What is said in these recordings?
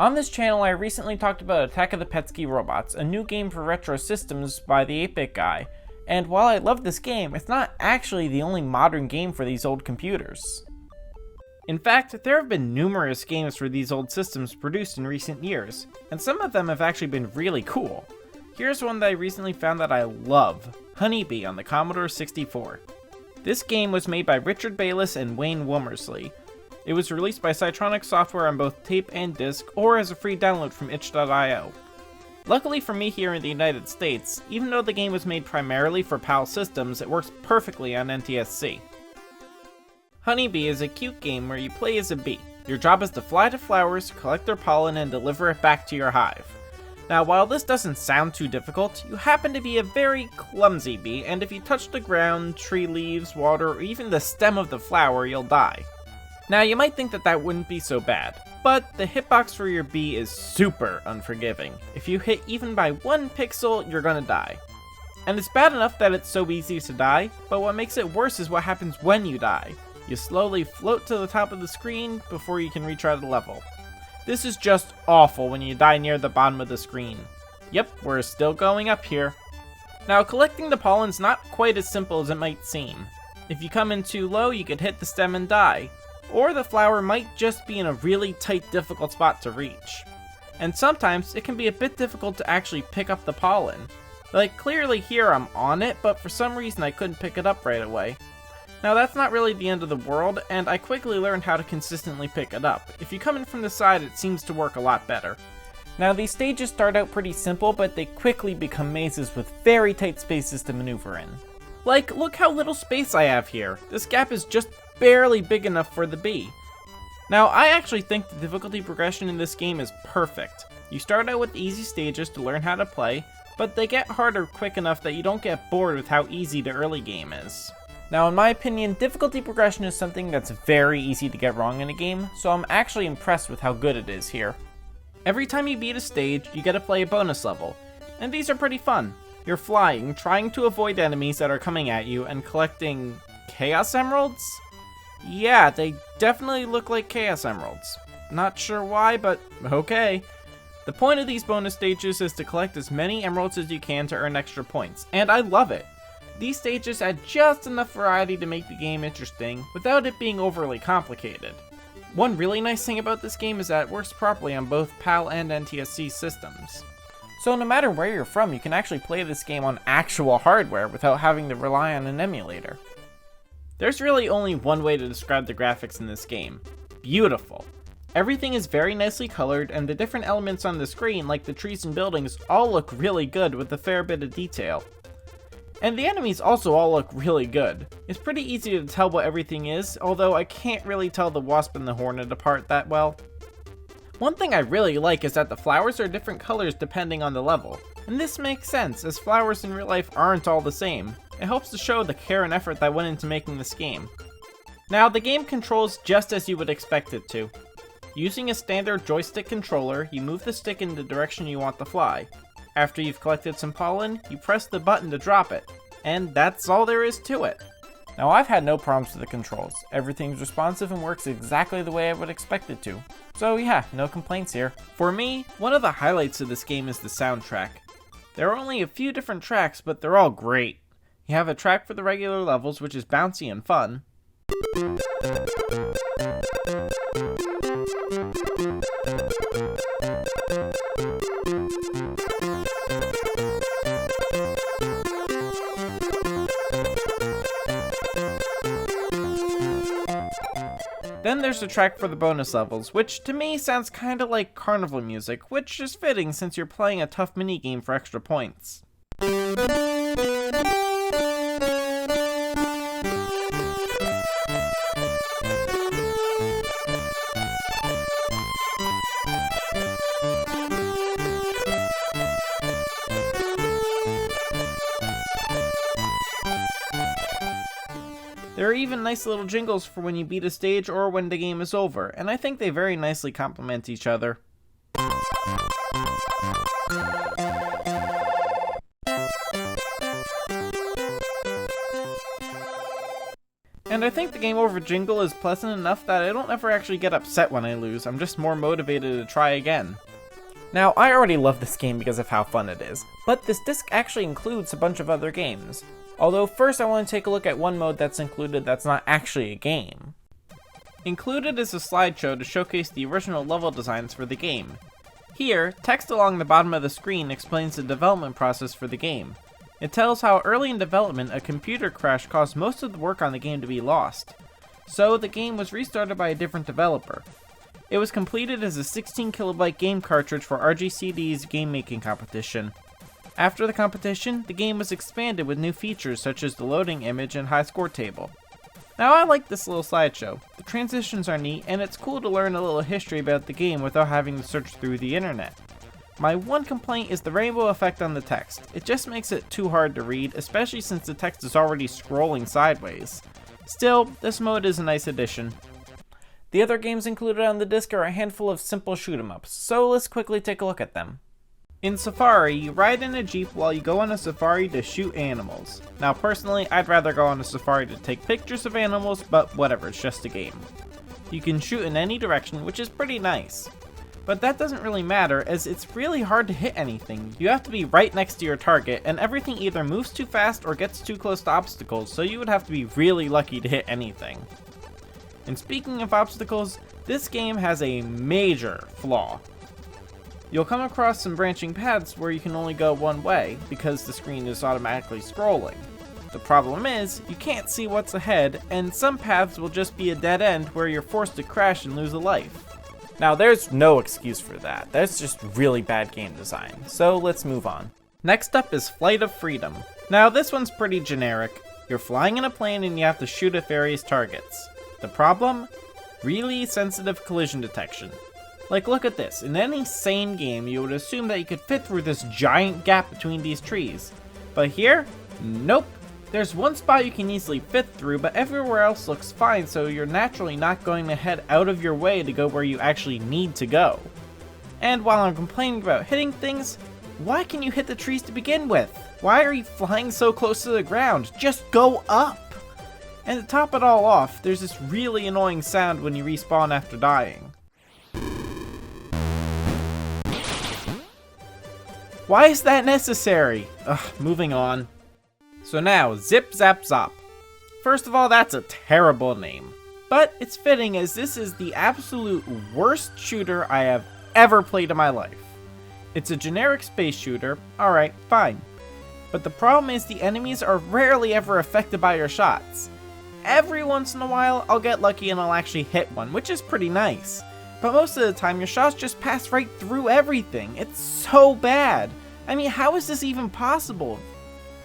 On this channel, I recently talked about Attack of the Petsky Robots, a new game for retro systems by the 8-Bit Guy, and while I love this game, it's not actually the only modern game for these old computers. In fact, there have been numerous games for these old systems produced in recent years, and some of them have actually been really cool. Here's one that I recently found that I love, Honeybee on the Commodore 64. This game was made by Richard Bayless and Wayne Womersley. It was released by Cytronic Software on both tape and disc, or as a free download from itch.io. Luckily for me here in the United States, even though the game was made primarily for PAL systems, it works perfectly on NTSC. Honeybee is a cute game where you play as a bee. Your job is to fly to flowers, collect their pollen, and deliver it back to your hive. Now, while this doesn't sound too difficult, you happen to be a very clumsy bee, and if you touch the ground, tree leaves, water, or even the stem of the flower, you'll die. Now, you might think that wouldn't be so bad, but the hitbox for your bee is super unforgiving. If you hit even by 1 pixel, you're gonna die. And it's bad enough that it's so easy to die, but what makes it worse is what happens when you die. You slowly float to the top of the screen before you can retry the level. This is just awful when you die near the bottom of the screen. Yep, we're still going up here. Now, collecting the pollen's not quite as simple as it might seem. If you come in too low, you could hit the stem and die. Or the flower might just be in a really tight, difficult spot to reach. And sometimes it can be a bit difficult to actually pick up the pollen. Like, clearly here I'm on it, but for some reason I couldn't pick it up right away. Now that's not really the end of the world, and I quickly learned how to consistently pick it up. If you come in from the side, it seems to work a lot better. Now these stages start out pretty simple, but they quickly become mazes with very tight spaces to maneuver in. Like, look how little space I have here. This gap is just barely big enough for the bee. Now, I actually think the difficulty progression in this game is perfect. You start out with easy stages to learn how to play, but they get harder quick enough that you don't get bored with how easy the early game is. Now, in my opinion, difficulty progression is something that's very easy to get wrong in a game, so I'm actually impressed with how good it is here. Every time you beat a stage, you get to play a bonus level, and these are pretty fun. You're flying, trying to avoid enemies that are coming at you, and collecting Chaos Emeralds? Yeah, they definitely look like Chaos Emeralds. Not sure why, but okay. The point of these bonus stages is to collect as many emeralds as you can to earn extra points, and I love it. These stages add just enough variety to make the game interesting, without it being overly complicated. One really nice thing about this game is that it works properly on both PAL and NTSC systems. So no matter where you're from, you can actually play this game on actual hardware without having to rely on an emulator. There's really only one way to describe the graphics in this game: beautiful. Everything is very nicely colored, and the different elements on the screen, like the trees and buildings, all look really good with a fair bit of detail. And the enemies also all look really good. It's pretty easy to tell what everything is, although I can't really tell the wasp and the hornet apart that well. One thing I really like is that the flowers are different colors depending on the level. And this makes sense, as flowers in real life aren't all the same. It helps to show the care and effort that went into making this game. Now, the game controls just as you would expect it to. Using a standard joystick controller, you move the stick in the direction you want to fly. After you've collected some pollen, you press the button to drop it. And that's all there is to it. Now, I've had no problems with the controls. Everything's responsive and works exactly the way I would expect it to. So yeah, no complaints here. For me, one of the highlights of this game is the soundtrack. There are only a few different tracks, but they're all great. You have a track for the regular levels, which is bouncy and fun. Then there's the track for the bonus levels, which to me sounds kinda like carnival music, which is fitting since you're playing a tough minigame for extra points. There are even nice little jingles for when you beat a stage or when the game is over, and I think they very nicely complement each other. And I think the game over jingle is pleasant enough that I don't ever actually get upset when I lose, I'm just more motivated to try again. Now, I already love this game because of how fun it is, but this disc actually includes a bunch of other games. Although first I want to take a look at one mode that's included that's not actually a game. Included is a slideshow to showcase the original level designs for the game. Here, text along the bottom of the screen explains the development process for the game. It tells how early in development a computer crash caused most of the work on the game to be lost. So the game was restarted by a different developer. It was completed as a 16 kilobyte game cartridge for RGCD's game making competition. After the competition, the game was expanded with new features such as the loading image and high score table. Now I like this little slideshow. The transitions are neat and it's cool to learn a little history about the game without having to search through the internet. My one complaint is the rainbow effect on the text. It just makes it too hard to read, especially since the text is already scrolling sideways. Still, this mode is a nice addition. The other games included on the disc are a handful of simple shoot-'em-ups, so let's quickly take a look at them. In Safari, you ride in a jeep while you go on a safari to shoot animals. Now personally, I'd rather go on a safari to take pictures of animals, but whatever, it's just a game. You can shoot in any direction, which is pretty nice. But that doesn't really matter, as it's really hard to hit anything. You have to be right next to your target, and everything either moves too fast or gets too close to obstacles, so you would have to be really lucky to hit anything. And speaking of obstacles, this game has a major flaw. You'll come across some branching paths where you can only go one way, because the screen is automatically scrolling. The problem is, you can't see what's ahead, and some paths will just be a dead end where you're forced to crash and lose a life. Now there's no excuse for that, that's just really bad game design, so let's move on. Next up is Flight of Freedom. Now this one's pretty generic. You're flying in a plane and you have to shoot at various targets. The problem? Really sensitive collision detection. Like look at this, in any sane game you would assume that you could fit through this giant gap between these trees. But here? Nope. There's one spot you can easily fit through, but everywhere else looks fine, so you're naturally not going to head out of your way to go where you actually need to go. And while I'm complaining about hitting things, why can you hit the trees to begin with? Why are you flying so close to the ground? Just go up! And to top it all off, there's this really annoying sound when you respawn after dying. Why is that necessary? Ugh, moving on. So now, Zip Zap Zap. First of all, that's a terrible name. But it's fitting as this is the absolute worst shooter I have ever played in my life. It's a generic space shooter, alright, fine. But the problem is the enemies are rarely ever affected by your shots. Every once in a while, I'll get lucky and I'll actually hit one, which is pretty nice. But most of the time, your shots just pass right through everything. It's so bad. I mean, how is this even possible?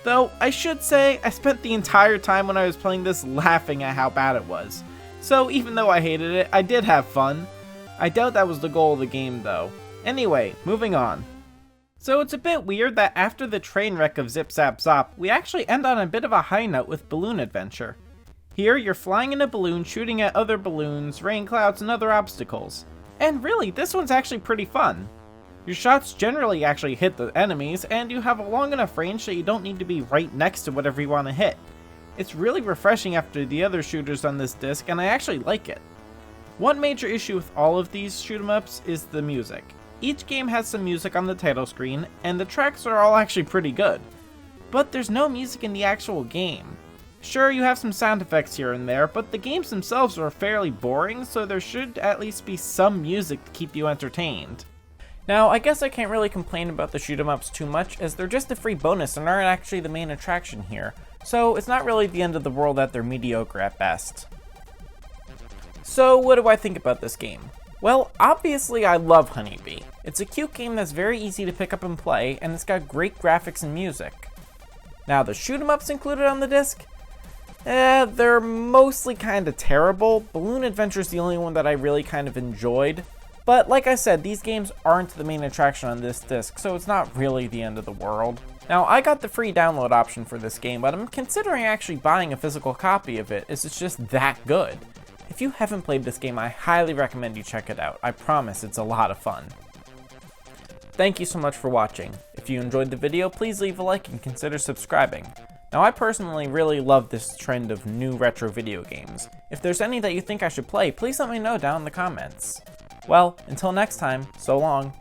Though, I should say, I spent the entire time when I was playing this laughing at how bad it was. So even though I hated it, I did have fun. I doubt that was the goal of the game though. Anyway, moving on. So it's a bit weird that after the train wreck of Zip Zap Zop, we actually end on a bit of a high note with Balloon Adventure. Here, you're flying in a balloon, shooting at other balloons, rain clouds, and other obstacles. And really, this one's actually pretty fun. Your shots generally actually hit the enemies, and you have a long enough range that you don't need to be right next to whatever you want to hit. It's really refreshing after the other shooters on this disc, and I actually like it. One major issue with all of these shoot-'em-ups is the music. Each game has some music on the title screen, and the tracks are all actually pretty good. But there's no music in the actual game. Sure, you have some sound effects here and there, but the games themselves are fairly boring, so there should at least be some music to keep you entertained. Now, I guess I can't really complain about the shoot-'em-ups too much, as they're just a free bonus and aren't actually the main attraction here, so it's not really the end of the world that they're mediocre at best. So, what do I think about this game? Well, obviously I love Honeybee. It's a cute game that's very easy to pick up and play, and it's got great graphics and music. Now, the shoot-'em-ups included on the disc? They're mostly kinda terrible. Balloon Adventure is the only one that I really kind of enjoyed. But like I said, these games aren't the main attraction on this disc, so it's not really the end of the world. Now, I got the free download option for this game, but I'm considering actually buying a physical copy of it, as it's just that good. If you haven't played this game, I highly recommend you check it out. I promise it's a lot of fun. Thank you so much for watching. If you enjoyed the video, please leave a like and consider subscribing. Now, Now I personally really love this trend of new retro video games. If there's any that you think I should play, please let me know down in the comments. Well, until next time, so long.